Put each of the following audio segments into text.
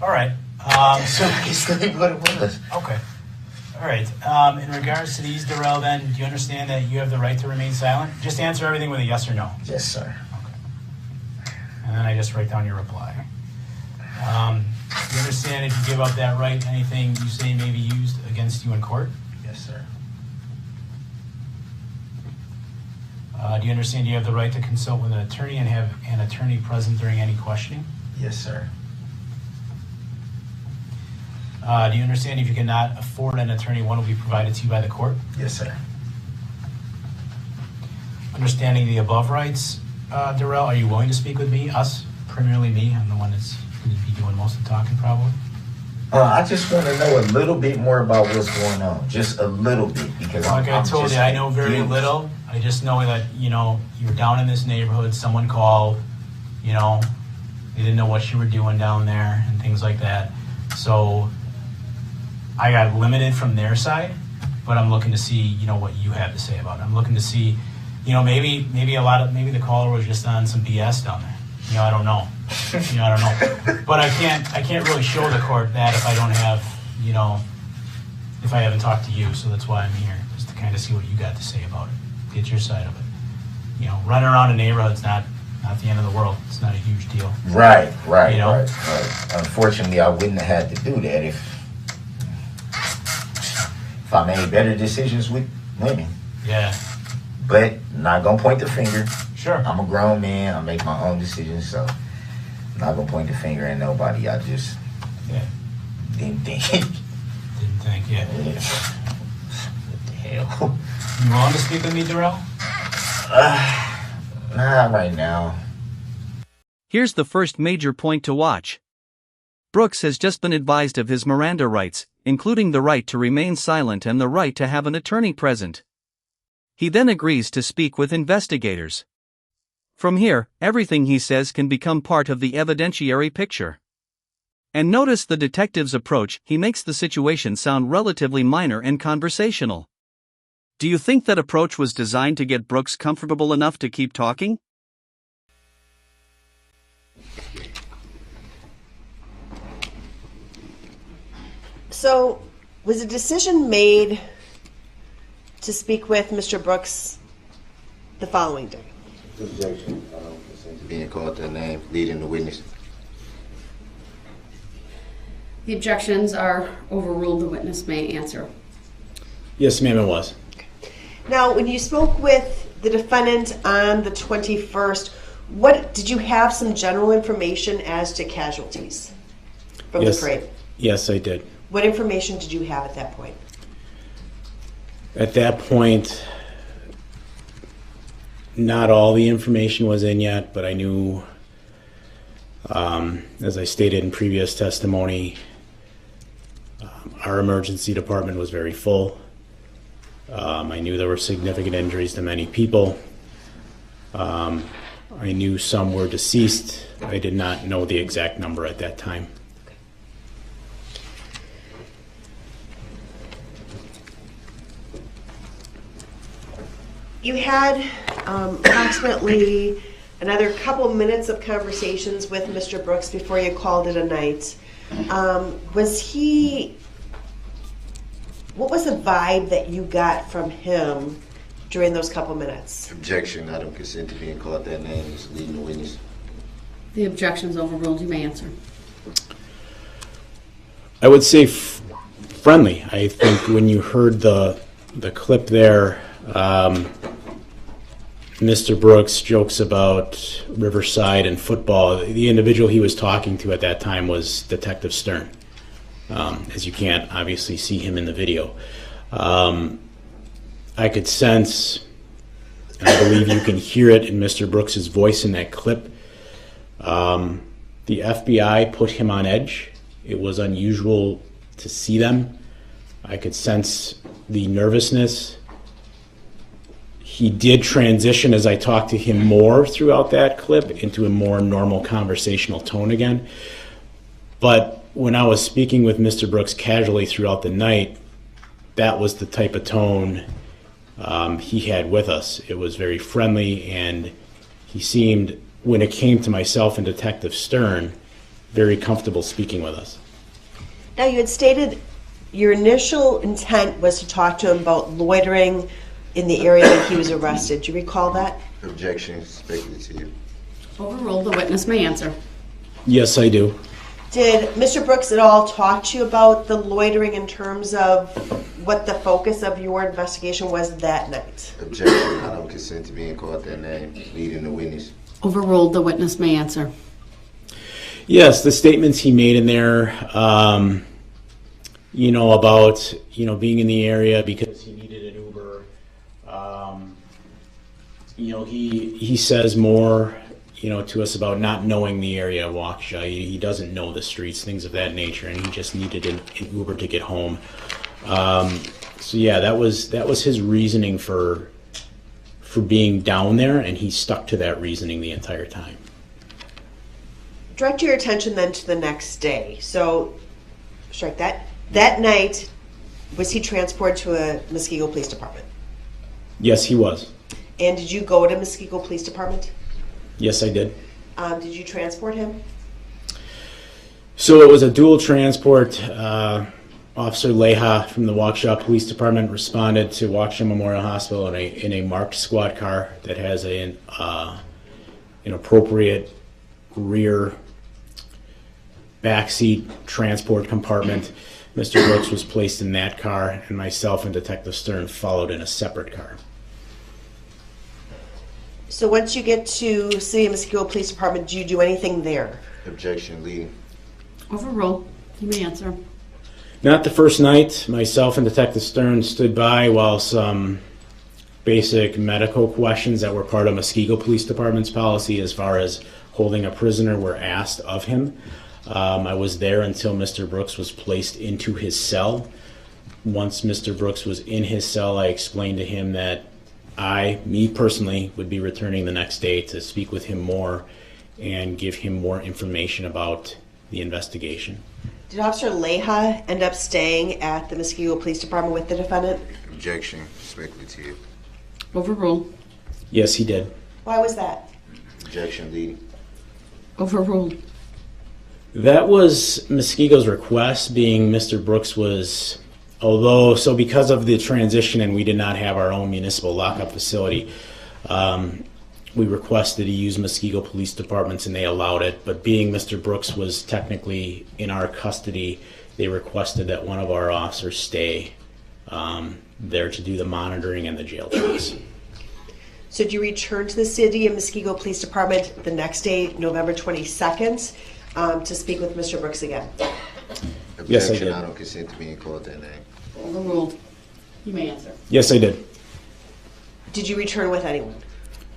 All right. So he's going to put it with us. Okay. All right. In regards to these, Darrell, then, do you understand that you have the right to remain silent? Just answer everything with a yes or no. Yes, sir. Okay. And then I just write down your reply. Do you understand if you give up that right, anything you say may be used against you in court? Yes, sir. Do you understand you have the right to consult with an attorney and have an attorney present during any questioning? Yes, sir. Do you understand if you cannot afford an attorney, one will be provided to you by the court? Yes, sir. Understanding the above rights, Darrell, are you willing to speak with me, us, primarily me? I'm the one that's going to be doing most of the talking probably. I just want to know a little bit more about what's going on. Just a little bit, because Like I I'm told just you, I know very confused. little. I just know that, you're down in this neighborhood, someone called, they didn't know what you were doing down there and things like that. So I got limited from their side, but I'm looking to see, what you have to say about it. I'm looking to see, maybe the caller was just on some BS down there. I don't know. I don't know. But I can't really show the court that if I don't have, if I haven't talked to you. So that's why I'm here, just to kind of see what you got to say about it. Get your side of it. Running around a neighborhood's not the end of the world. It's not a huge deal. Right. Right. Unfortunately, I wouldn't have had to do that if I made better decisions with women. Yeah. But not gonna point the finger. Sure. I'm a grown man. I make my own decisions, so I'm not gonna point the finger at nobody. I just didn't think. Didn't think, yeah. What the hell? You want to speak with me, Darrell? Not right now. Here's the first major point to watch. Brooks has just been advised of his Miranda rights, including the right to remain silent and the right to have an attorney present. He then agrees to speak with investigators. From here, everything he says can become part of the evidentiary picture. And notice the detective's approach. He makes the situation sound relatively minor and conversational. Do you think that approach was designed to get Brooks comfortable enough to keep talking? So, was a decision made to speak with Mr. Brooks the following day? Objection. Being called that name, leading the witness. The objections are overruled. The witness may answer. Yes, ma'am, it was. Now, when you spoke with the defendant on the 21st, what did you have some general information as to casualties from the parade? Yes, I did. What information did you have at that point? At that point, not all the information was in yet, but I knew, as I stated in previous testimony, our emergency department was very full. I knew there were significant injuries to many people. I knew some were deceased. I did not know the exact number at that time. You had approximately another couple minutes of conversations with Mr. Brooks before you called it a night. What was the vibe that you got from him during those couple minutes? Objection. I don't consent to being called that name. It's leading the witness. The objection's overruled. You may answer. I would say friendly. I think when you heard the clip there, Mr. Brooks jokes about Riverside and football. The individual he was talking to at that time was Detective Stern, as you can't obviously see him in the video. I could sense, and I believe you can hear it in Mr. Brooks's voice in that clip, the FBI put him on edge. It was unusual to see them. I could sense the nervousness. He did transition as I talked to him more throughout that clip into a more normal conversational tone again. But when I was speaking with Mr. Brooks casually throughout the night, that was the type of tone he had with us. It was very friendly, and he seemed, when it came to myself and Detective Stern, very comfortable speaking with us. Now, you had stated your initial intent was to talk to him about loitering in the area that he was arrested. Do you recall that? Objection, speculative. Overruled. The witness may answer. Yes, I do. Did Mr. Brooks at all talk to you about the loitering in terms of what the focus of your investigation was that night? Objection, I don't consent to being called that name, leading the witness. Overruled. The witness may answer. Yes, the statements he made in there, about, being in the area because he needed an Uber. He says more, to us about not knowing the area of Waukesha. He doesn't know the streets, things of that nature, and he just needed an Uber to get home. That was his reasoning for being down there, and he stuck to that reasoning the entire time. Direct your attention then to the next day. So, strike that. That night, was he transported to a Muskego Police Department? Yes, he was. And did you go to Muskego Police Department? Yes, I did. Did you transport him? So it was a dual transport. Officer Leha from the Waukesha Police Department responded to Waukesha Memorial Hospital in a marked squad car that has an appropriate rear backseat transport compartment. Mr. Brooks was placed in that car, and myself and Detective Stern followed in a separate car. So once you get to City of Muskego Police Department, do you do anything there? Objection, leading. Overruled. You may answer. Not the first night. Myself and Detective Stern stood by while some basic medical questions that were part of Muskego Police Department's policy as far as holding a prisoner were asked of him. I was there until Mr. Brooks was placed into his cell. Once Mr. Brooks was in his cell, I explained to him that me personally, would be returning the next day to speak with him more and give him more information about the investigation. Did Officer Leha end up staying at the Muskego Police Department with the defendant? Objection, speculative. Overruled. Yes, he did. Why was that? Objection, leading. Overruled. That was Muskego's request, being Mr. Brooks was, because of the transition and we did not have our own municipal lockup facility, we requested to use Muskego Police Departments and they allowed it. But being Mr. Brooks was technically in our custody, they requested that one of our officers stay there to do the monitoring and the jail checks. So did you return to the City of Muskego Police Department the next day, November 22nd, to speak with Mr. Brooks again? Objection, Yes, I did. I don't consent to being called that name. Overruled. You may answer. Yes, I did. Did you return with anyone?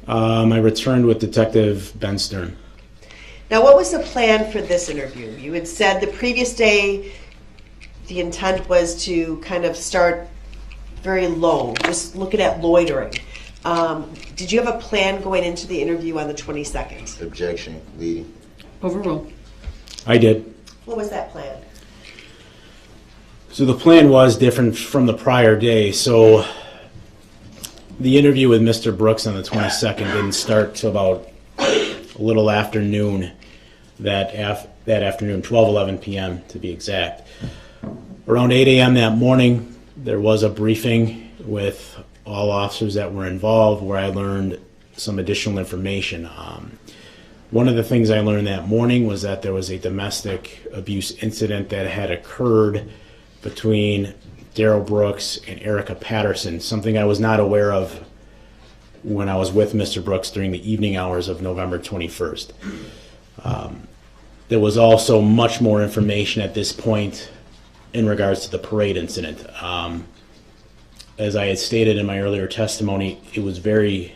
I returned with Detective Ben Stern. Now, what was the plan for this interview? You had said the previous day the intent was to kind of start very low, just looking at loitering. Did you have a plan going into the interview on the 22nd? Objection, leading. Overruled. I did. What was that plan? So the plan was different from the prior day. So the interview with Mr. Brooks on the 22nd didn't start till about a little after noon that afternoon, 12:11 p.m. to be exact. Around 8 a.m. that morning, there was a briefing with all officers that were involved where I learned some additional information. One of the things I learned that morning was that there was a domestic abuse incident that had occurred between Darrell Brooks and Erica Patterson, something I was not aware of when I was with Mr. Brooks during the evening hours of November 21st. There was also much more information at this point in regards to the parade incident. As I had stated in my earlier testimony, it was very,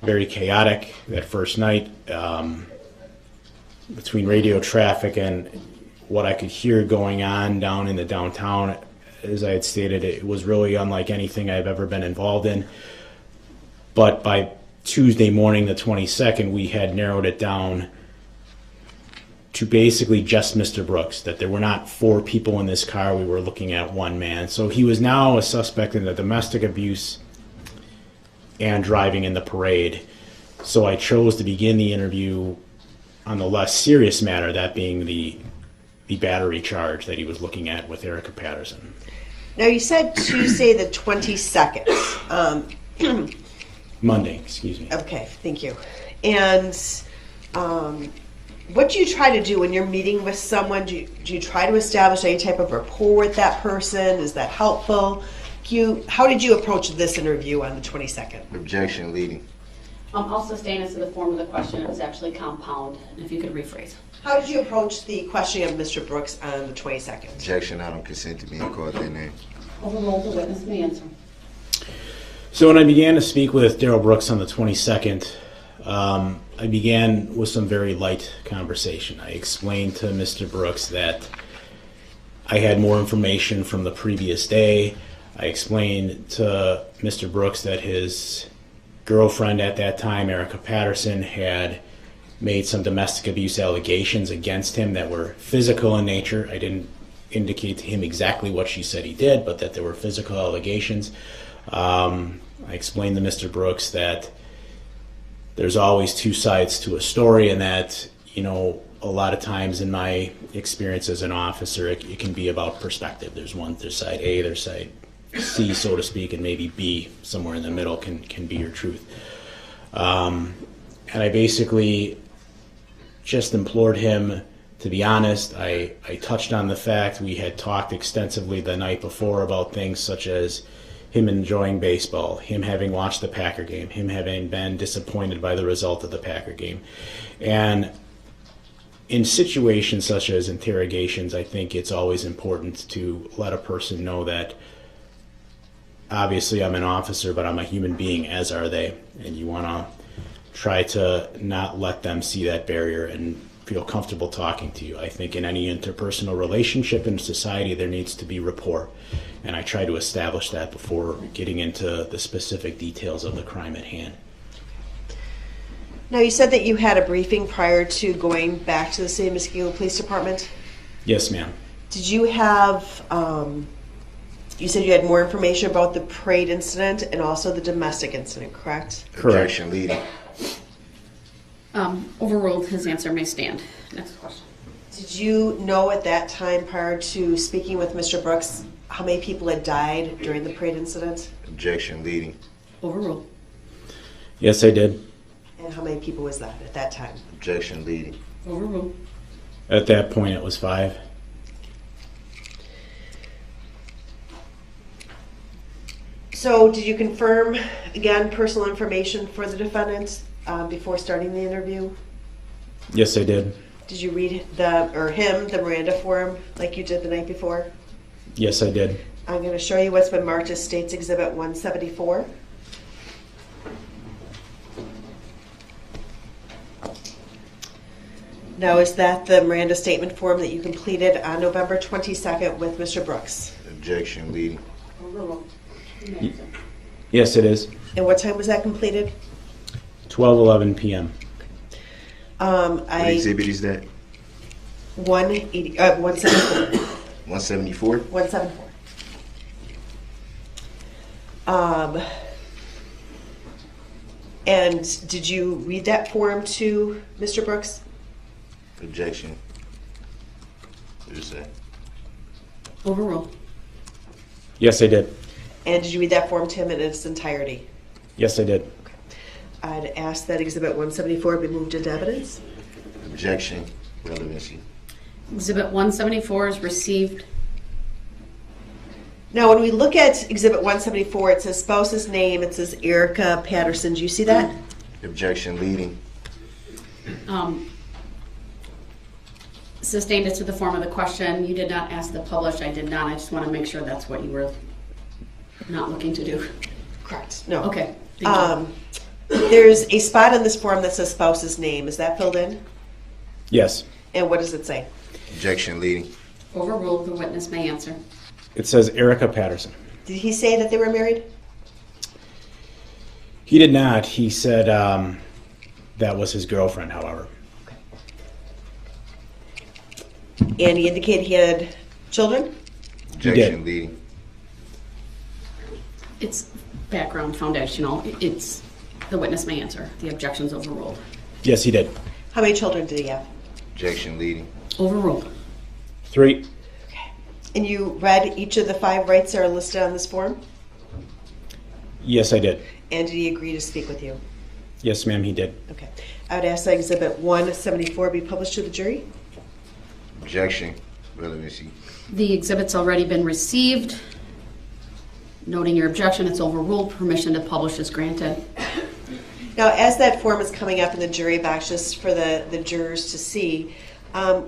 very chaotic that first night between radio traffic and what I could hear going on down in the downtown. As I had stated, it was really unlike anything I've ever been involved in. But by Tuesday morning, the 22nd, we had narrowed it down to basically just Mr. Brooks, that there were not 4 people in this car. We were looking at one man. So he was now a suspect in the domestic abuse and driving in the parade. So I chose to begin the interview on the less serious matter, that being the battery charge that he was looking at with Erica Patterson. Now, you said Tuesday the 22nd. Monday, excuse me. Okay, thank you. And what do you try to do when you're meeting with someone? Do you try to establish any type of rapport with that person? Is that helpful? How did you approach this interview on the 22nd? Objection leading. I'll sustain as to the form of the question. It was actually compound, and if you could rephrase. How did you approach the questioning of Mr. Brooks on the 22nd? Objection, I don't consent to being called that name. Overruled, the witness may answer. So when I began to speak with Darrell Brooks on the 22nd, I began with some very light conversation. I explained to Mr. Brooks that I had more information from the previous day. I explained to Mr. Brooks that his girlfriend at that time, Erica Patterson, had made some domestic abuse allegations against him that were physical in nature. I didn't indicate to him exactly what she said he did, but that there were physical allegations. I explained to Mr. Brooks that there's always two sides to a story, and that, you know, a lot of times in my experience as an officer, it can be about perspective. There's side A, there's side C, so to speak, and maybe B, somewhere in the middle, can be your truth. And I basically just implored him to be honest. I touched on the fact we had talked extensively the night before about things such as him enjoying baseball, him having watched the Packer game, him having been disappointed by the result of the Packer game. And in situations such as interrogations, I think it's always important to let a person know that obviously I'm an officer, but I'm a human being, as are they. And you want to try to not let them see that barrier and feel comfortable talking to you. I think in any interpersonal relationship in society, there needs to be rapport. And I try to establish that before getting into the specific details of the crime at hand. Now, you said that you had a briefing prior to going back to the City of Muskego Police Department. Yes, ma'am. Did you have, you said you had more information about the parade incident and also the domestic incident, correct? Correct. Objection leading. Overruled, his answer may stand. Next question. Did you know at that time, prior to speaking with Mr. Brooks, how many people had died during the parade incident? Objection leading. Overruled. Yes, I did. And how many people was that at that time? Objection leading. Overruled. At that point, it was 5. So did you confirm, again, personal information for the defendant before starting the interview? Yes, I did. Did you read the Miranda form like you did the night before? Yes, I did. I'm going to show you what's been marked as State's Exhibit 174. Now, is that the Miranda statement form that you completed on November 22nd with Mr. Brooks? Objection leading. Overruled. You may answer. Yes, it is. And what time was that completed? 12:11 p.m. What exhibit is that? 174. 174? 174. And did you read that form to Mr. Brooks? Objection. What did it say? Overruled. Yes, I did. And did you read that form to him in its entirety? Yes, I did. I'd ask that Exhibit 174 be moved into evidence. Objection. Relevancy. Exhibit 174 is received. Now, when we look at Exhibit 174, it says spouse's name, it says Erica Patterson. Do you see that? Objection leading. Sustained it to the form of the question. You did not ask the published. I did not. I just want to make sure that's what you were not looking to do. Correct. No. Okay. Thank you. There's a spot in this form that says spouse's name. Is that filled in? Yes. And what does it say? Objection leading. Overruled. The witness may answer. It says Erica Patterson. Did he say that they were married? He did not. He said that was his girlfriend, however. And he indicated he had children? Objection leading. It's background foundational. It's the witness may answer. The objection's overruled. Yes, he did. How many children did he have? Objection leading. Overruled. 3. And you read each of the 5 rights that are listed on this form? Yes, I did. And did he agree to speak with you? Yes, ma'am, he did. Okay. I would ask that Exhibit 174 be published to the jury. Objection. Relevancy. The exhibit's already been received. Noting your objection, it's overruled. Permission to publish is granted. Now, as that form is coming up in the jury box, just for the jurors to see,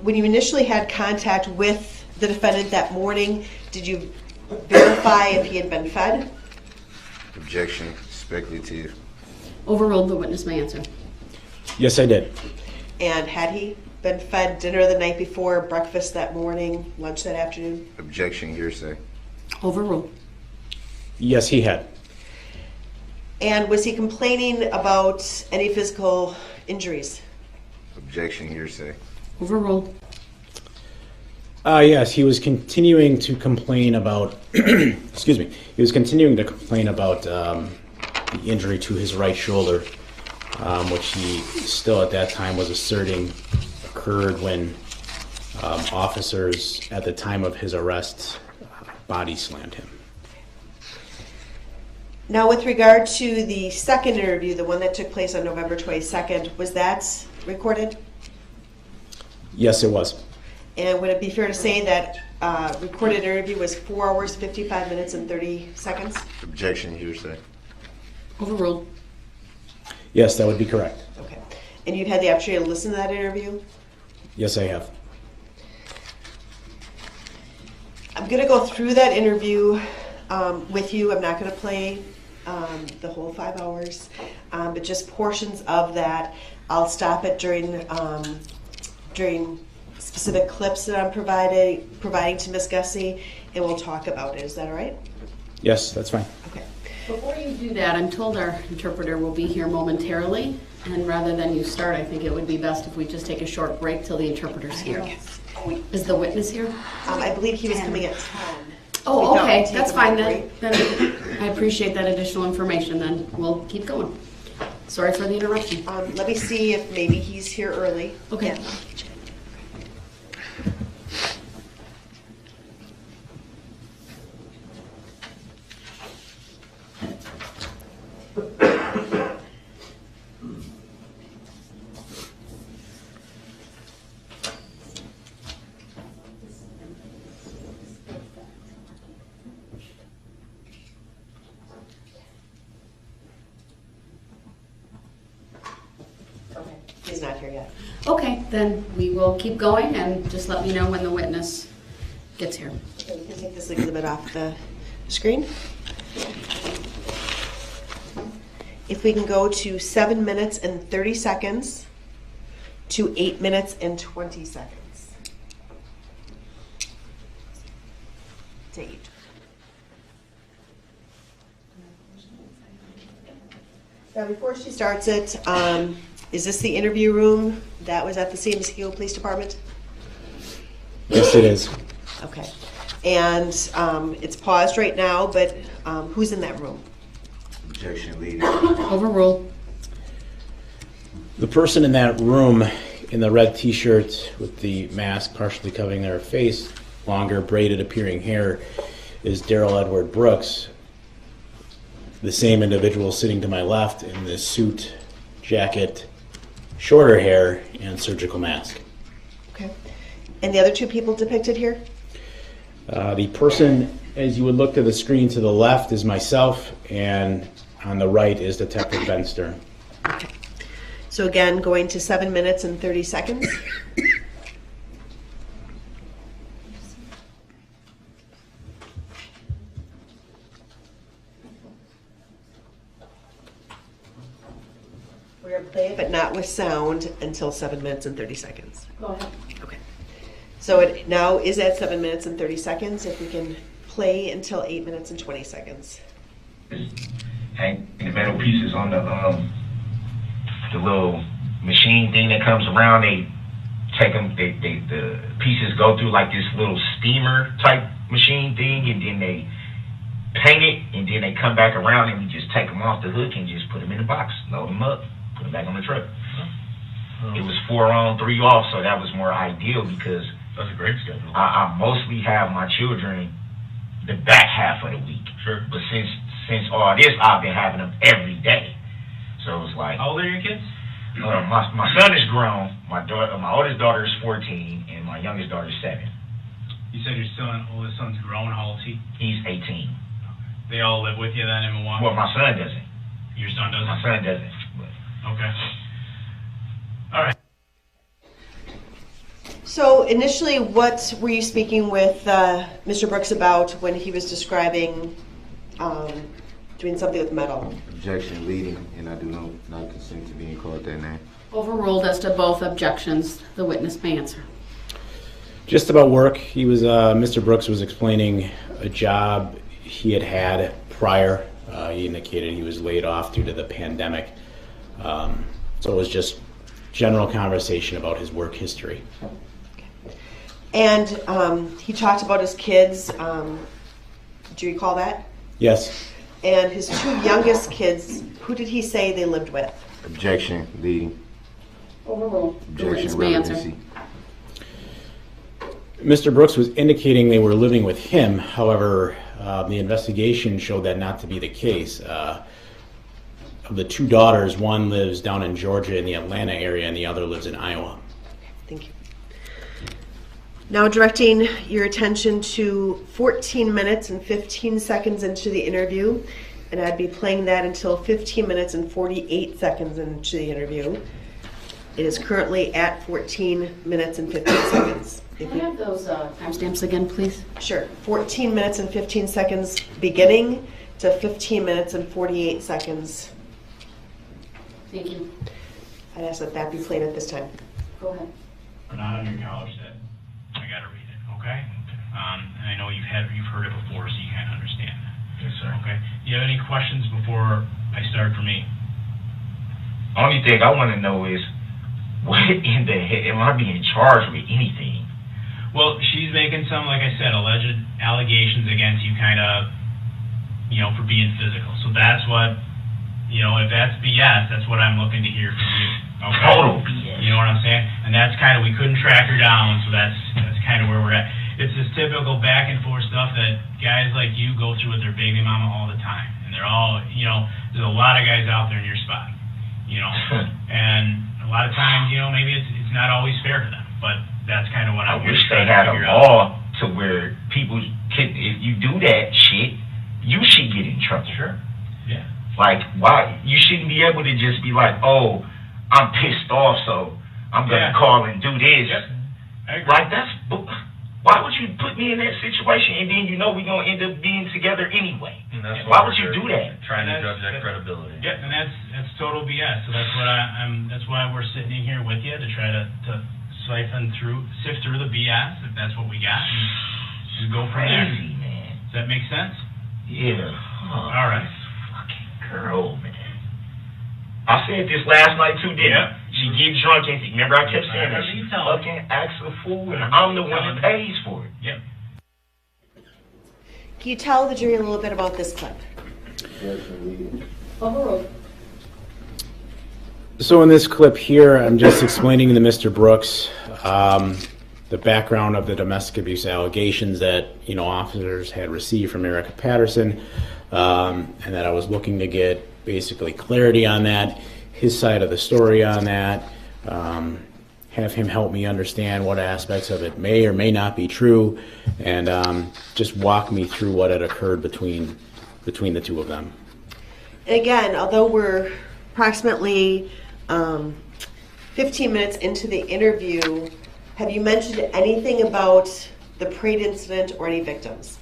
when you initially had contact with the defendant that morning, did you verify if he had been fed? Objection. Speculative. Overruled. The witness may answer. Yes, I did. And had he been fed dinner the night before, breakfast that morning, lunch that afternoon? Objection. Hearsay. Overruled. Yes, he had. And was he complaining about any physical injuries? Objection. Hearsay. Overruled. Yes, he was continuing to complain about, excuse me, he was continuing to complain about the injury to his right shoulder, which he still at that time was asserting occurred when officers at the time of his arrest body slammed him. Now, with regard to the second interview, the one that took place on November 22nd, was that recorded? Yes, it was. And would it be fair to say that recorded interview was 4 hours, 55 minutes, and 30 seconds? Objection. Hearsay. Overruled. Yes, that would be correct. Okay. And you've had the opportunity to listen to that interview? Yes, I have. I'm going to go through that interview with you. I'm not going to play the whole 5 hours, but just portions of that. I'll stop it during specific clips that I'm providing to Ms. Gussie, and we'll talk about it. Is that all right? Yes, that's fine. Okay. Before you do that, I'm told our interpreter will be here momentarily, and rather than you start, I think it would be best if we just take a short break till the interpreter's here. Is the witness here? I believe he was coming at 10. Oh, We thought okay, we'd take that's a fine break. then. I appreciate that additional information, then we'll keep going. Sorry for the interruption. Let me see if maybe he's here early. Okay. Yeah. Okay. He's not here yet. Okay, then we will keep going, and just let me know when the witness gets here. Okay, we can take this exhibit off the screen. If we can go to 7 minutes and 30 seconds to 8 minutes and 20 seconds. To 8. Now, before she starts it, is this the interview room that was at the Siemens-Hewitt Police Department? Yes, it is. Okay. And it's paused right now, but who's in that room? Objection leading. Overruled. The person in that room in the red t-shirt with the mask partially covering their face, longer braided appearing hair, is Darrell Brooks. The same individual sitting to my left in the suit, jacket, shorter hair, and surgical mask. Okay. And the other 2 people depicted here? The person, as you would look to the screen to the left, is myself, and on the right is Detective Ben Stern. Okay. So again, going to 7 minutes and 30 seconds. We're going to play it, but not with sound, until 7 minutes and 30 seconds. Go ahead. Okay. So it now is at 7 minutes and 30 seconds. If we can play until 8 minutes and 20 seconds. Hang the metal pieces on the little machine thing that comes around. They take them. The pieces go through like this little steamer type machine thing, and then they paint it, and then they come back around, and we just take them off the hook and just put them in the box, load them up, put them back on the truck. It was 4 on, 3 off, so that was more ideal because That's a great schedule. I mostly have my children the back half of the week. Sure. But since all this, I've been having them every day. So it's like, How old are your kids? my son is grown. My oldest daughter is 14, and my youngest daughter is 7. You said your oldest son's grown. How old is he? He's 18. They all live with you then in Milwaukee? Well, my son doesn't. Your son doesn't? My son doesn't. But Okay. All right. So initially, what were you speaking with Mr. Brooks about when he was describing doing something with metal? Objection, leading, and I do not consent to being called that name. Overruled as to both objections. The witness may answer. Just about work, he was Mr. Brooks was explaining a job he had prior. He indicated he was laid off due to the pandemic. So it was just general conversation about his work history. And he talked about his kids. Do you recall that? Yes. And his 2 youngest kids, who did he say they lived with? Objection, leading. Overruled. The witness Objection, may answer. relevancy. Mr. Brooks was indicating they were living with him. However, the investigation showed that not to be the case. Of the 2 daughters, one lives down in Georgia in the Atlanta area and the other lives in Iowa. Thank you. Now directing your attention to 14 minutes and 15 seconds into the interview, and I'd be playing that until 15 minutes and 48 seconds into the interview. It is currently at 14 minutes and 15 seconds. Can I have those timestamps again, please? Sure. 14 minutes and 15 seconds beginning to 15 minutes and 48 seconds. Thank you. I'd ask that that be played at this time. Go ahead. We're not on your college set. I got to read it, okay? And I know you've heard it before, so you kind of understand that. yes, sir. Okay. Do you have any questions before I start for me? Only thing I want to know is, what in the heck am I being charged with anything? Well, she's making some, like I said, alleged allegations against you, kind of, for being physical. So that's what, if that's BS, that's what I'm looking to hear from you. Okay? Total BS. You know what I'm saying? And that's kind of, we couldn't track her down, so that's kind of where we're at. It's this typical back and forth stuff that guys like you go through with their baby mama all the time. And they're all, there's a lot of guys out there in your spot, and a lot of times, maybe it's not always fair to them, but that's kind of what I I'm wish they trying had to a figure law to where people can, if you do that shit, you should get in trouble. Sure. Yeah. Like, why? You shouldn't be able to just be like, oh, I'm pissed off, so I'm going to call and do this. Yep. I agree. Like, why would you put me in that situation and then we're going to end up being together anyway? Why would you do that? Trying to judge that credibility. Yeah, and that's total BS. So that's what that's why we're sitting in here with you to try to sift through the BS, if that's what we got, and go from there. Crazy, man. Does that make sense? Yeah. Oh, all right. This fucking girl, man. I said this last night too, didn't I? She get drunk and remember I kept saying that she fucking acts a fool and I'm the one that pays for it. Yep. Can you tell the jury a little bit about this clip? Overruled. So in this clip here, I'm just explaining to Mr. Brooks the background of the domestic abuse allegations that officers had received from Erica Patterson, and that I was looking to get basically clarity on that, his side of the story on that, have him help me understand what aspects of it may or may not be true, and just walk me through what had occurred between the 2 of them. And again, although we're approximately 15 minutes into the interview, have you mentioned anything about the parade incident or any victims?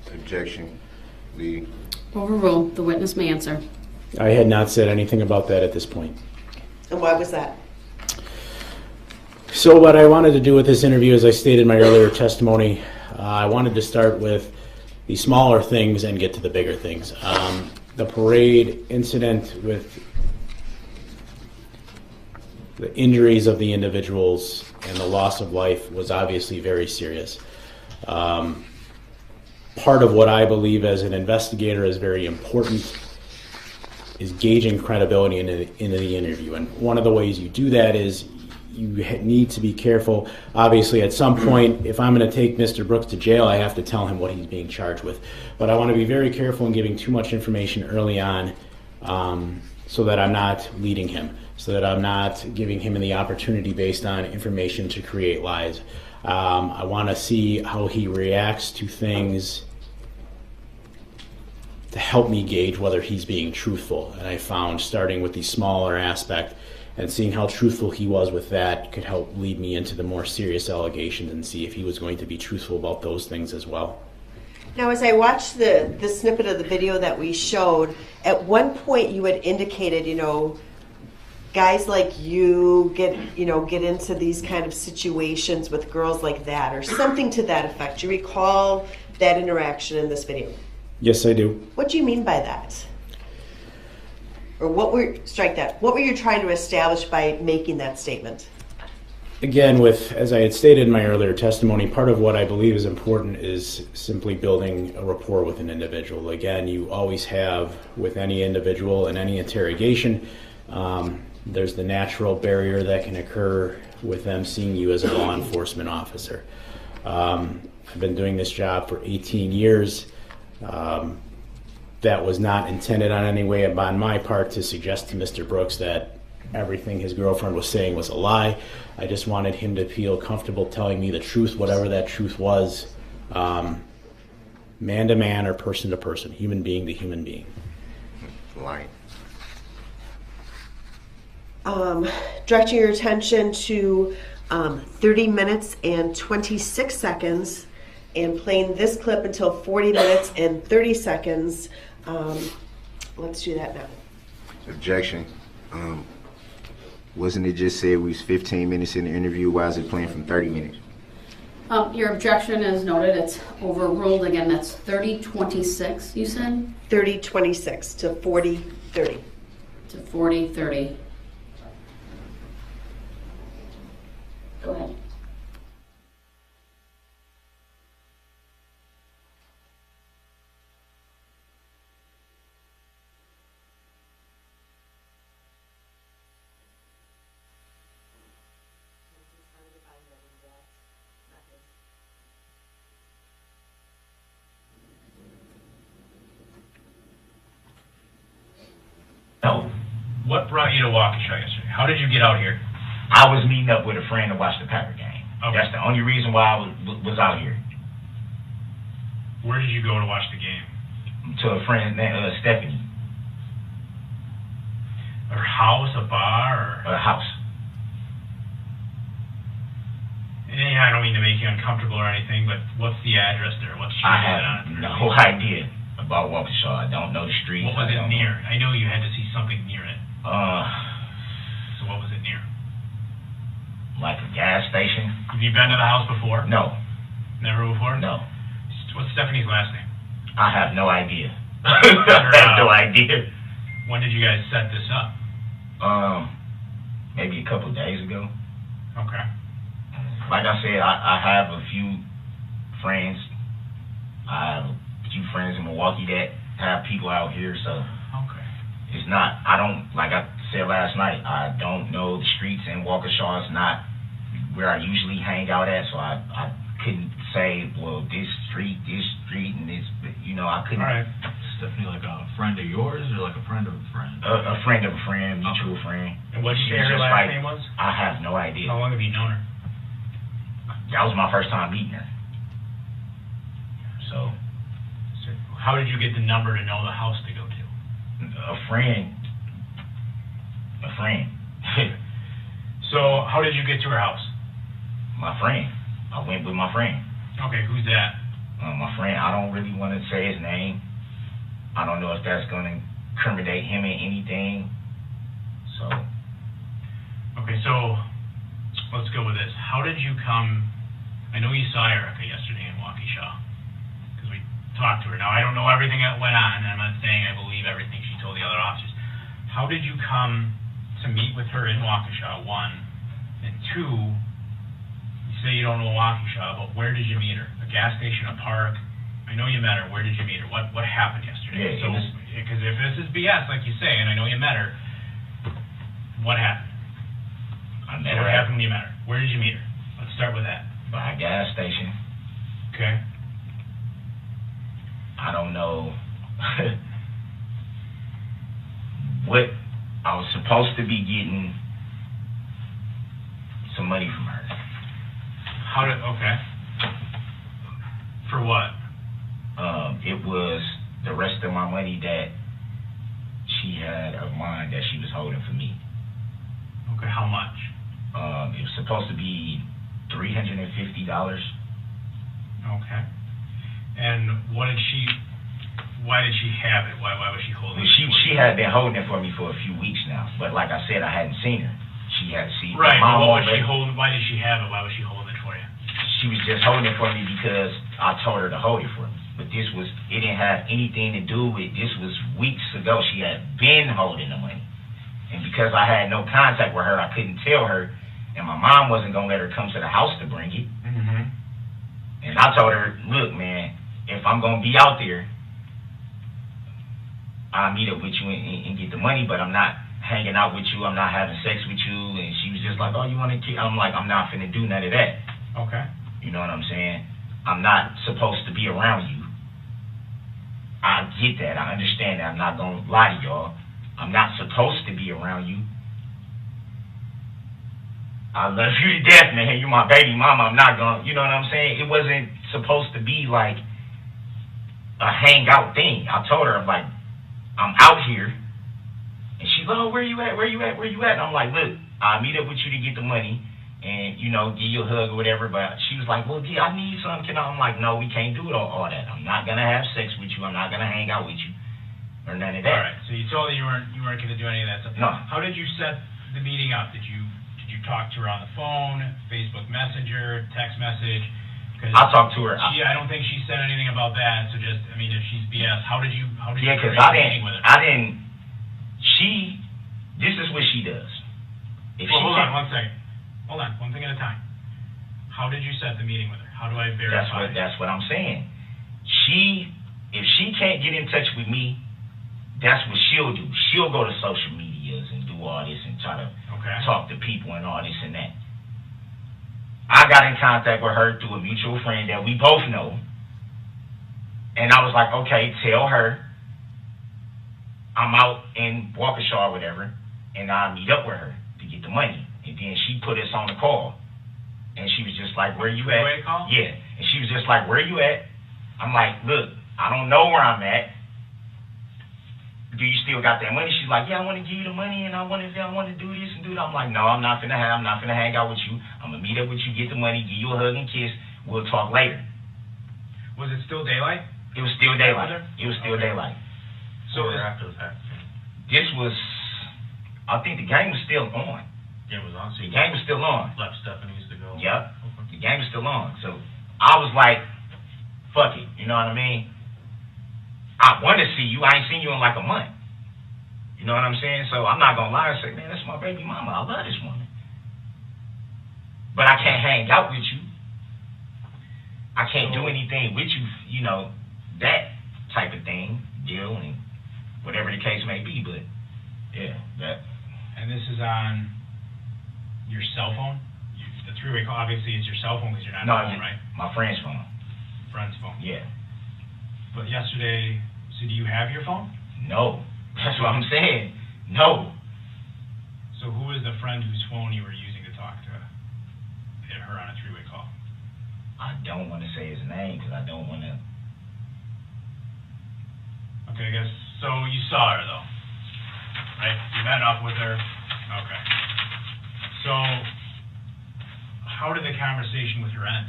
Objection, leading. Overruled. The witness may answer. I had not said anything about that at this point. And why was that? So what I wanted to do with this interview, as I stated in my earlier testimony, I wanted to start with the smaller things and get to the bigger things. The parade incident with the injuries of the individuals and the loss of life was obviously very serious. Part of what I believe as an investigator is very important gauging credibility in the interview. And one of the ways you do that is you need to be careful. Obviously, at some point, if I'm going to take Mr. Brooks to jail, I have to tell him what he's being charged with. But I want to be very careful in giving too much information early on, so that I'm not leading him, so that I'm not giving him the opportunity based on information to create lies. I want to see how he reacts to things to help me gauge whether he's being truthful. And I found starting with the smaller aspect and seeing how truthful he was with that could help lead me into the more serious allegations and see if he was going to be truthful about those things as well. Now, as I watched the snippet of the video that we showed, at one point you had indicated, guys like you get into these kind of situations with girls like that, or something to that effect. Do you recall that interaction in this video? Yes, I do. What do you mean by that? Or what were you trying to establish by making that statement? Again, as I had stated in my earlier testimony, part of what I believe is important is simply building a rapport with an individual. Again, you always have with any individual in any interrogation, there's the natural barrier that can occur with them seeing you as a law enforcement officer. I've been doing this job for 18 years. That was not intended on any way on my part to suggest to Mr. Brooks that everything his girlfriend was saying was a lie. I just wanted him to feel comfortable telling me the truth, whatever that truth was, man to man or person to person, human being to human being. Lying. Directing your attention to 30 minutes and 26 seconds and playing this clip until 40 minutes and 30 seconds. Let's do that now. Objection. Wasn't it just said we was 15 minutes in the interview? Why is it playing from 30 minutes? Your objection is noted. It's overruled. Again, that's 30-26, you said? 30-26 to 40-30. To 40-30. Go ahead. No. What brought you to Waukesha yesterday? How did you get out here? I was meeting up with a friend to watch the Packer game. Okay. That's the only reason why I was out here. Where did you go to watch the game? To a friend named Stephanie. Her house, a bar, or? A house. Yeah, I don't mean to make you uncomfortable or anything, but what's the address there? What's she I have no idea about Waukesha. I don't know the streets. What was it near? I know you had to see something near it. So what was it near? Like a gas station? Have you been to the house before? No. Never before? No. What's Stephanie's last name? I have no idea. I have no idea. When did you guys set this up? Maybe a couple of days ago. Okay. Like I said, I have a few friends. I have a few friends in Milwaukee that have people out here, so Okay. it's not, I don't, like I said last night, I don't know the streets in Waukesha. It's not where I usually hang out at, so I couldn't say, well, this street, and this, I couldn't. All right. Stephanie, like a friend of yours or like a friend of a friend? A friend of a friend, mutual friend. And what did you She's say her just last like- name was? I have no idea. How long have you known her? That was my first time meeting her. So, How did you get the number to know the house to go to? a friend. So how did you get to her house? My friend. I went with my friend. Okay, who's that? My friend, I don't really want to say his name. I don't know if that's going to incriminate him in anything. So. Okay, so let's go with this. How did you come? I know you saw Erica yesterday in Waukesha because we talked to her. Now, I don't know everything that went on, and I'm not saying I believe everything she told the other officers. How did you come to meet with her in Waukesha, one? And two, you say you don't know Waukesha, but where did you meet her? A gas station, a park? I know you met her. Where did you meet her? What happened yesterday? Yeah, So, because if this is BS, like you say, and I know you met her, what happened? I met So her what happened when you met her? Where did you meet her? Let's start with that. by a gas station. Okay. I don't know what I was supposed to be getting some money from her. Okay. For what? It was the rest of my money that she had of mine that she was holding for me. Okay, how much? It was supposed to be $350. Okay. And why did she have it? Why was she holding Well, it? she had been holding it for me for a few weeks now, but like I said, I hadn't seen her. She had seen Right, my but mom what was she already- holding? Why did she have it? Why was she holding it for you? She was just holding it for me because I told her to hold it for me. But it didn't have anything to do with, this was weeks ago. She had been holding the money. And because I had no contact with her, I couldn't tell her, and my mom wasn't going to let her come to the house to bring it. Mm-hmm. And I told her, look, man, if I'm going to be out there, I'll meet up with you and get the money, but I'm not hanging out with you. I'm not having sex with you. And she was just like, oh, you want to kill? I'm like, I'm not finna do none of that. Okay. You know what I'm saying? I'm not supposed to be around you. I get that. I understand that. I'm not going to lie to y'all. I'm not supposed to be around you. I love you to death, man. You're my baby mama. I'm not going to, you know what I'm saying? It wasn't supposed to be like a hangout thing. I told her, I'm like, I'm out here. And she's like, oh, where you at? Where you at? Where you at? And I'm like, look, I'll meet up with you to get the money and, you know, give you a hug or whatever. But she was like, well, I need something. I'm like, no, we can't do all that. I'm not going to have sex with you. I'm not going to hang out with you or none of that. All right. So you told her you weren't going to do any of that stuff. No. How did you set the meeting up? Did you talk to her on the phone, Facebook Messenger, text message? I talked to her. I don't think she said anything about that. So just, I mean, if she's BS, how did you Yeah, because meeting with her? This is what she does. Hold on one second. Hold on, one thing at a time. How did you set the meeting with her? How do I verify? That's what I'm saying. If she can't get in touch with me, that's what she'll do. She'll go to social medias and do all this and try to talk to people and all this and that. I got in contact with her through a mutual friend that we both know. And I was like, okay, tell her I'm out in Waukesha or whatever, and I'll meet up with her to get the money. And then she put us on the call. And she was just like, where you at? Three-way call? Yeah. And she was just like, where you at? I'm like, look, I don't know where I'm at. Do you still got that money? She's like, yeah, I want to give you the money, and I want to do this and do that. I'm like, no, I'm not finna hang out with you. I'm gonna meet up with you, get the money, give you a hug and kiss. We'll talk later. Was it still daylight? It was still daylight. It was still daylight. So after the fact. This was, I think the game was still on. Game was on. So The game was still on. left Stephanie's to go. Yep. Okay. The game was still on. So I was like, fuck it. You know what I mean? I want to see you. I ain't seen you in like a month. You know what I'm saying? So I'm not going to lie and say, man, that's my baby mama. I love this woman. But I can't hang out with you. I can't do anything with you, you know, that type of thing, deal, and whatever the case may be. But, yeah, that. And this is on your cell phone? The three-way call, obviously, it's your cell phone because you're not No, at home, right? my friend's phone. Friend's phone. Yeah. But yesterday, so do you have your phone? No. That's what I'm saying. No. So who is the friend whose phone you were using to talk to her on a three-way call? I don't want to say his name because I don't want to. Okay, I guess, so you saw her though, right? You met up with her? Okay. So, how did the conversation with her end?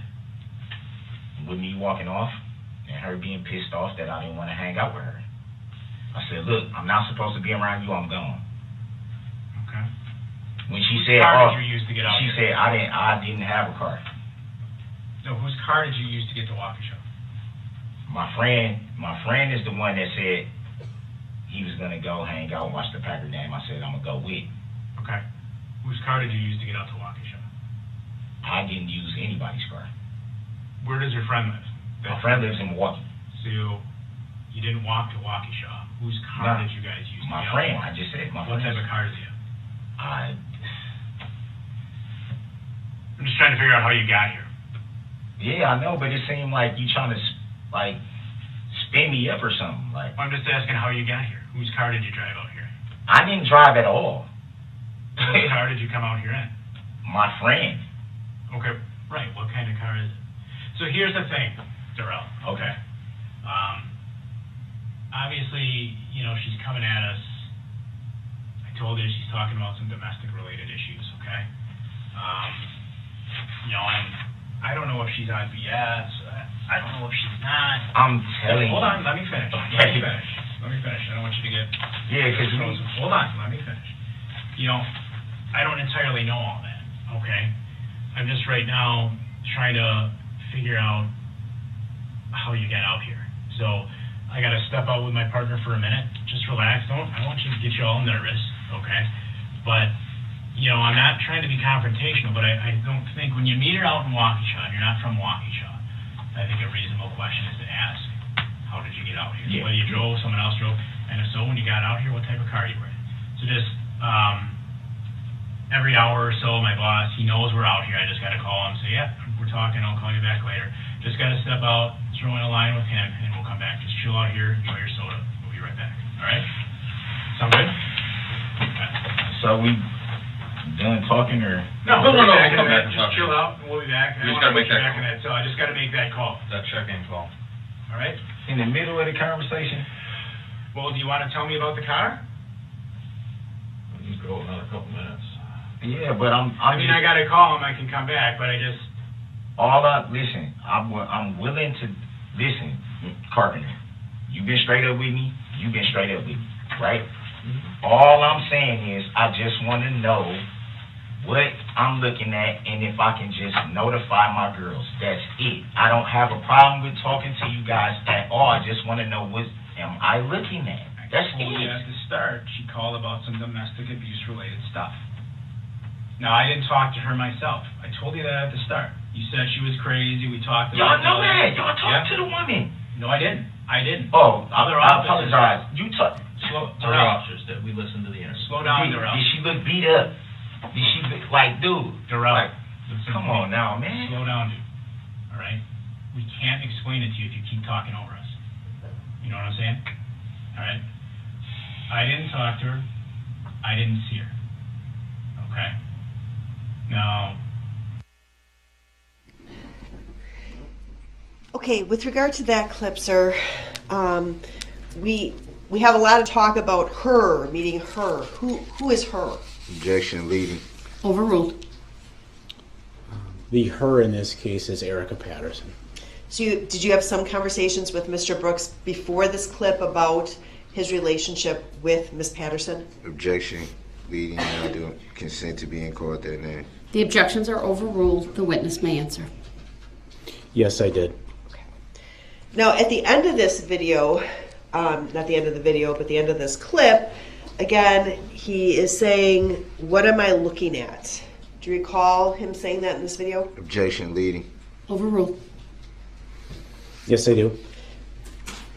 With me walking off and her being pissed off that I didn't want to hang out with her. I said, look, I'm not supposed to be around you, I'm gone. Okay. When she Whose said, car did you use to get out she there? said I didn't have a car. No, whose car did you use to get to Waukesha? My friend is the one that said he was gonna go hang out and watch the Packer game. I said I'm gonna go with. Okay. Whose car did you use to get out to Waukesha? I didn't use anybody's car. Where does your friend live? My friend lives in Milwaukee. So you didn't walk to Waukesha. Whose car No. did you guys use? to My get out friend. there? I just said my What friend. type of car did you have? I, I'm just trying to figure out how you got here. yeah, I know, but it seemed like you trying to like spin me up or something. Like I'm just asking how you got here. Whose car did you drive out here? I didn't drive at all. Whose car did you come out here in? My friend. Okay, right. What kind of car is it? So here's the thing, Darrell. Okay. Obviously, you know, she's coming at us. I told her she's talking about some domestic related issues, okay? You know, I don't know if she's on BS. I don't know if she's not. I'm telling Hold you. on, let me finish. Okay. Let me finish. I don't want you to get... Yeah, because Hold on, let me finish. You know, I don't entirely know all that, okay? I'm just right now trying to figure out how you get out here. So I got to step out with my partner for a minute. Just relax. I don't want you to get you all nervous, okay? But, you know, I'm not trying to be confrontational, but I don't think when you meet her out in Waukesha, and you're not from Waukesha, I think a reasonable question is to ask, how did you get out here? Yeah. Whether you drove, someone else drove, and if so, when you got out here, what type of car you were in. So just, every hour or so, my boss, he knows we're out here. I just got to call him and say, yeah, we're talking. I'll call you back later. Just got to step out, throw in a line with him, and we'll come back. Just chill out here, enjoy your soda. We'll be right back. All right? Sound good? Okay. so we done talking or No, No, we'll no, be back in we'll come a back minute. and talk Just to chill you. out, and we'll be back. You just gotta make that call. So I just got to make that call. That check-in call. All right? in the middle of the conversation. Well, do you want to tell me about the car? You go another couple minutes. Yeah, but I'm I mean, I got to call him. I can come back, but I just... listen. I'm willing to listen, Carpenter. You've been straight up with me. You've been straight up with me, right? All I'm saying is I just want to know what I'm looking at and if I can just notify my girls. That's it. I don't have a problem with talking to you guys at all. I just want to know what am I looking at. That's I told you it. at the start, she called about some domestic abuse related stuff. Now, I didn't talk to her myself. I told you that at the start. You said she was crazy. We talked Y'all about know that. it. Y'all talked to the woman. No, I didn't. I didn't. Oh, Other I officers- apologize. You talk. Slow, Our Darrell, officers that we listened to the interview. slow down, Darrell. Did she look beat up? Did she look like, dude? Darrell, Like, listen come to me. on now, man. Slow down, dude. All right? We can't explain it to you if you keep talking over us. You know what I'm saying? All right? I didn't talk to her. I didn't see her. Okay? Now, Okay, with regard to that clip, sir, we have a lot of talk about her, meaning her. Who is her? Objection leading. Overruled. The her in this case is Erica Patterson. So did you have some conversations with Mr. Brooks before this clip about his relationship with Miss Patterson? Objection leading. I do consent to being called that name. The objections are overruled. The witness may answer. Yes, I did. Now, at the end of this video, not the end of the video, but the end of this clip, again, he is saying, "What am I looking at?" Do you recall him saying that in this video? Objection leading. Overruled. Yes, I do.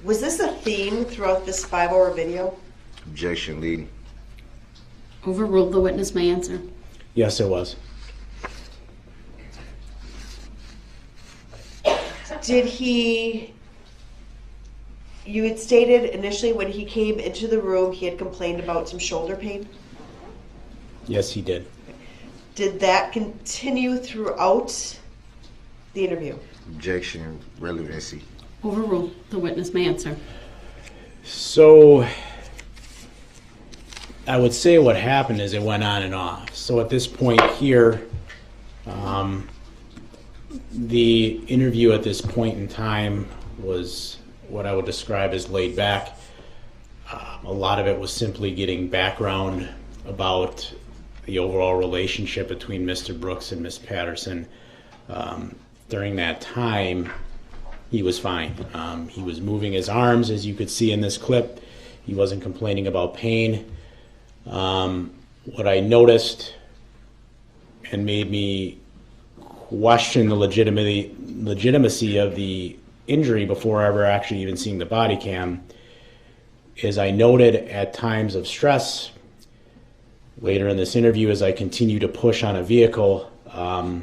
Was this a theme throughout this 5-hour video? Objection leading. Overruled. The witness may answer. Yes, it was. Did he... You had stated initially when he came into the room, he had complained about some shoulder pain. Yes, he did. Did that continue throughout the interview? Objection relevancy. Overruled. The witness may answer. So, I would say what happened is it went on and off. So at this point here, the interview at this point in time was what I would describe as laid back. A lot of it was simply getting background about the overall relationship between Mr. Brooks and Miss Patterson. During that time, he was fine. He was moving his arms, as you could see in this clip. He wasn't complaining about pain. What I noticed and made me question the legitimacy of the injury before ever actually even seeing the body cam is I noted at times of stress later in this interview as I continue to push on a vehicle. I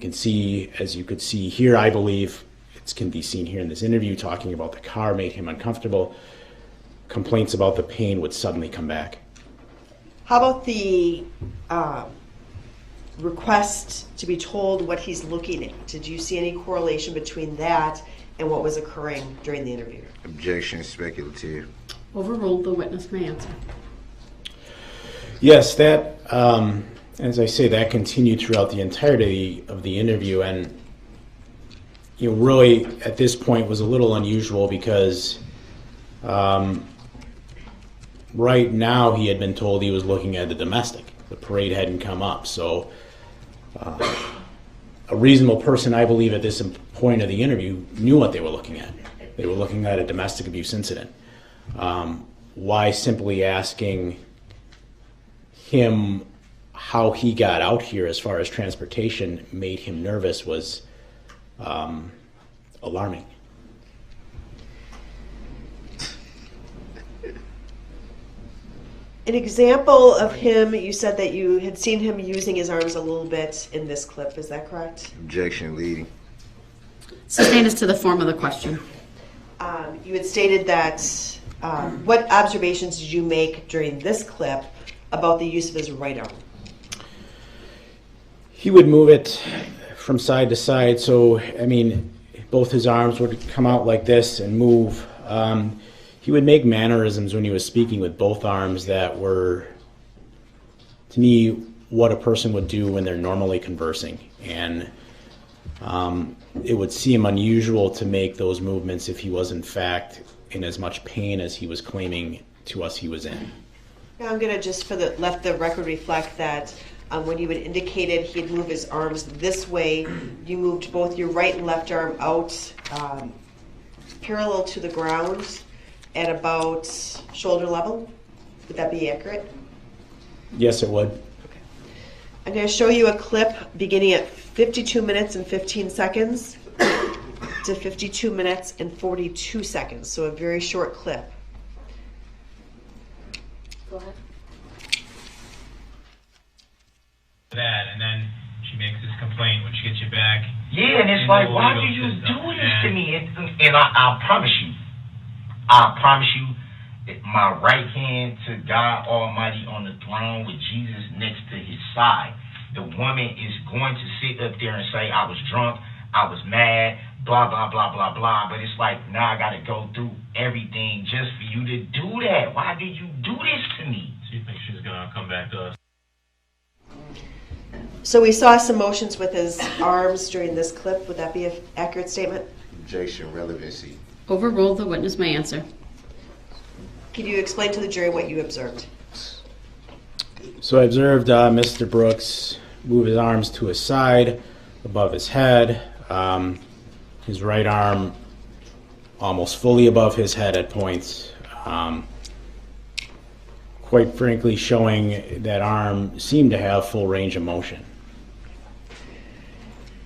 can see, as you could see here, I believe it can be seen here in this interview, talking about the car made him uncomfortable. Complaints about the pain would suddenly come back. How about the request to be told what he's looking at? Did you see any correlation between that and what was occurring during the interview? Objection, speculative. Overruled. The witness may answer. Yes, that, as I say, that continued throughout the entirety of the interview, and really at this point was a little unusual because right now he had been told he was looking at the domestic. The parade hadn't come up, so a reasonable person, I believe, at this point of the interview knew what they were looking at. They were looking at a domestic abuse incident. Why simply asking him how he got out here as far as transportation made him nervous was alarming. An example of him, you said that you had seen him using his arms a little bit in this clip, is that correct? Objection, leading. Sustained as to the form of the question. You had stated that, what observations did you make during this clip about the use of his right arm? He would move it from side to side, so, I mean, both his arms would come out like this and move. He would make mannerisms when he was speaking with both arms that were, to me, what a person would do when they're normally conversing. And it would seem unusual to make those movements if he was, in fact, in as much pain as he was claiming to us he was in. Now I'm going to just let the record reflect that when you had indicated he'd move his arms this way, you moved both your right and left arm out parallel to the ground at about shoulder level. Would that be accurate? Yes, it would. Okay. I'm going to show you a clip beginning at 52 minutes and 15 seconds to 52 minutes and 42 seconds, so a very short clip. Go ahead. That, and then she makes this complaint when she gets you back. Yeah, and it's like, why do you do this to me? And I promise you, my right hand to God Almighty on the throne with Jesus next to his side, the woman is going to sit up there and say, I was drunk, I was mad, blah, blah, blah, blah, blah. But it's like, now I got to go through everything just for you to do that. Why did you do this to me? So you think she's gonna come back to us? So we saw some motions with his arms during this clip. Would that be an accurate statement? Objection, relevancy. Overruled. The witness may answer. Can you explain to the jury what you observed? So I observed Mr. Brooks move his arms to his side, above his head, his right arm almost fully above his head at points. Quite frankly, showing that arm seemed to have full range of motion.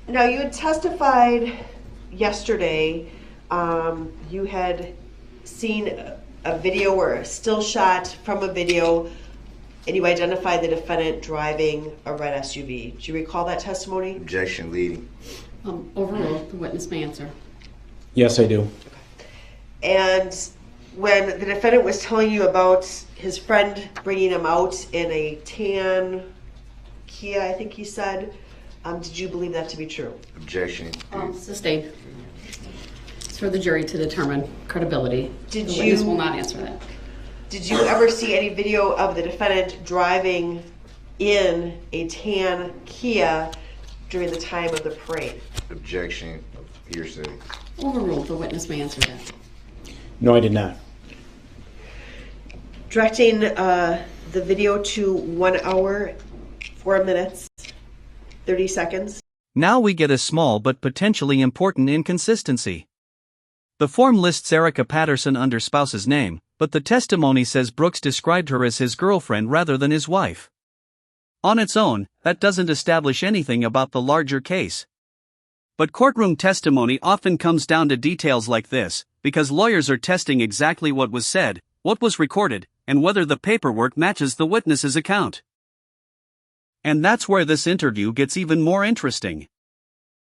Now, you had testified yesterday, you had seen a video or a still shot from a video, and you identified the defendant driving a red SUV. Do you recall that testimony? Objection, leading. Overruled. The witness may answer. Yes, I do. And when the defendant was telling you about his friend bringing him out in a tan Kia, I think he said, did you believe that to be true? Objection. Sustained. It's for the jury to determine credibility. The witness will not answer that. Did you ever see any video of the defendant driving in a tan Kia during the time of the parade? Objection, hearsay. Overruled. The witness may answer that. No, I did not. Directing the video to 1 hour, 4 minutes, 30 seconds. Now we get a small but potentially important inconsistency. The form lists Erica Patterson under spouse's name, but the testimony says Brooks described her as his girlfriend rather than his wife. On its own, that doesn't establish anything about the larger case. But courtroom testimony often comes down to details like this, because lawyers are testing exactly what was said, what was recorded, and whether the paperwork matches the witness's account. And that's where this interview gets even more interesting.